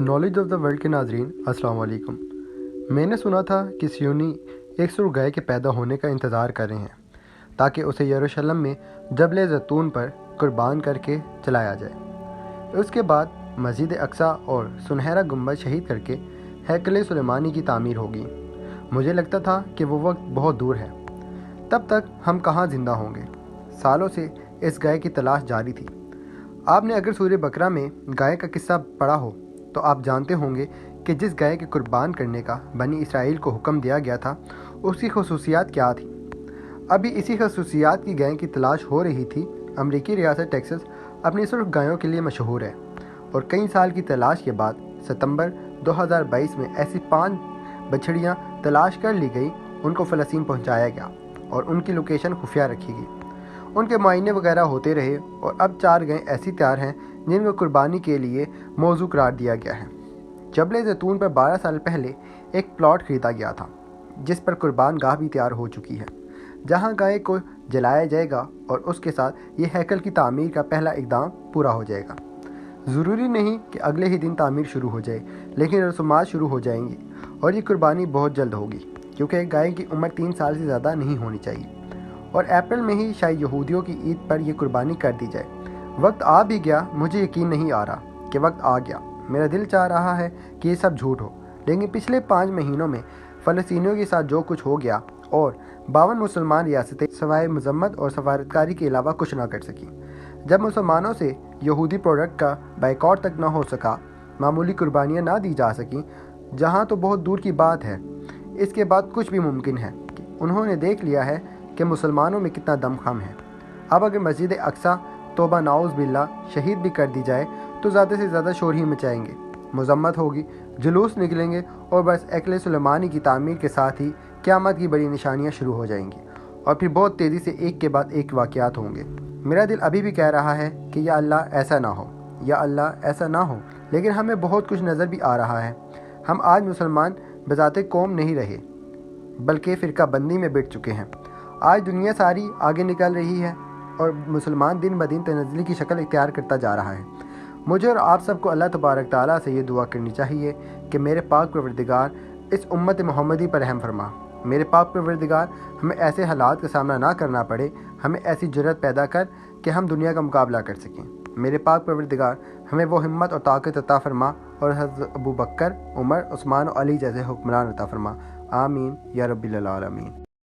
Knowledge of the world के नाजरीन अस्सलाम वालेकुम। मैंने सुना था कि सियोनी एक सुर गाय के पैदा होने का इंतज़ार कर रहे हैं ताकि उसे यरूशलेम में जबल ज़ैतून पर कुर्बान करके चलाया जाए। उसके बाद मस्जिद अक्सा और सुनहरा गुंबद शहीद करके हैकल सुलेमानी की तामीर होगी। मुझे लगता था कि वो वक्त बहुत दूर है। तब तक हम कहाँ ज़िंदा होंगे। सालों से इस गाय की तलाश जारी थी। आपने अगर सूरह बकरा में गाय का किस्सा पढ़ा हो तो आप जानते होंगे कि जिस गाय के कुर्बान करने का बनी इसराइल को हुक्म दिया गया था उसकी खसूसियात क्या थी। अभी इसी खसूसियात की गाय की तलाश हो रही थी। अमेरिकी रियासत टेक्सास अपनी सुर्ख गायों के लिए मशहूर है और कई साल की तलाश के बाद सितंबर 2022 में ऐसी 5 बछड़ियां तलाश कर ली गई। उनको फ़लस्तीन पहुंचाया गया और उनकी लोकेशन खुफिया रखी गई। उनके मुआयने वगैरह होते रहे और अब 4 गायें ऐसी तैयार हैं जिनको कुर्बानी के लिए मौजू करार दिया गया है। जबल ज़ैतून पर 12 साल पहले एक प्लॉट खरीदा गया था जिस पर कुर्बान गाह भी तैयार हो चुकी है, जहां गाय को जलाया जाएगा और उसके साथ ये हैकल की तामीर का पहला इक़दाम पूरा हो जाएगा। ज़रूरी नहीं कि अगले ही दिन तामीर शुरू हो जाए, लेकिन रसूमात शुरू हो जाएंगी और ये कुर्बानी बहुत जल्द होगी क्योंकि गाय की उम्र 3 साल से ज़्यादा नहीं होनी चाहिए और अप्रैल में ही शायद यहूदियों की ईद पर यह कुर्बानी कर दी जाए। वक्त आ भी गया, मुझे यकीन नहीं आ रहा कि वक्त आ गया। मेरा दिल चाह रहा है कि ये सब झूठ हो, लेकिन पिछले 5 महीनों में फ़लस्तीनियों के साथ जो कुछ हो गया और 52 मुसलमान रियासतें सवाए मजम्मत और सफारतकारी के अलावा कुछ ना कर सकी। जब मुसलमानों से यहूदी प्रोडक्ट का बाइकआउट तक ना हो सका, मामूली कुर्बानियाँ ना दी जा सकी, जहाँ तो बहुत दूर की बात है, इसके बाद कुछ भी मुमकिन है। उन्होंने देख लिया है कि मुसलमानों में कितना दमखम है। अब अगर मस्जिद अक्सा तौबा नाउज़ बिल्ला शहीद भी कर दी जाए तो ज़्यादा से ज़्यादा शोर ही मचाएंगे, मजम्मत होगी, जुलूस निकलेंगे और बस हैकल सुलेमानी की तामीर के साथ ही क़यामत की बड़ी निशानियां शुरू हो जाएंगी और फिर बहुत तेज़ी से एक के बाद एक वाक़यात होंगे। मेरा दिल अभी भी कह रहा है कि या अल्लाह ऐसा ना हो, या अल्लाह ऐसा ना हो, लेकिन हमें बहुत कुछ नज़र भी आ रहा है। हम आज मुसलमान बज़ाते कौम नहीं रहे बल्कि फ़िरका बंदी में बैठ चुके हैं। आज दुनिया सारी आगे निकल रही है और मुसलमान दिन ब दिन तनज़्ज़ुली की शक्ल इख्तियार करता जा रहा है। मुझे और आप सबको अल्लाह तबारक ताला से ये दुआ करनी चाहिए कि मेरे पाक परवरदिगार इस उम्मत मोहम्मदी पर रहम फरमा। मेरे पाक परवरदिगार हमें ऐसे हालात का सामना ना करना पड़े, हमें ऐसी जुर्रत पैदा कर कि हम दुनिया का मुकाबला कर सकें। मेरे पाक परवरदिगार हमें वो हिम्मत और ताकत अता फरमा और हज़रत अबू बकर, उमर, उस्मान और अली जैसे हुक्मरान अता फरमा। आमीन या रब्बिल आलमीन।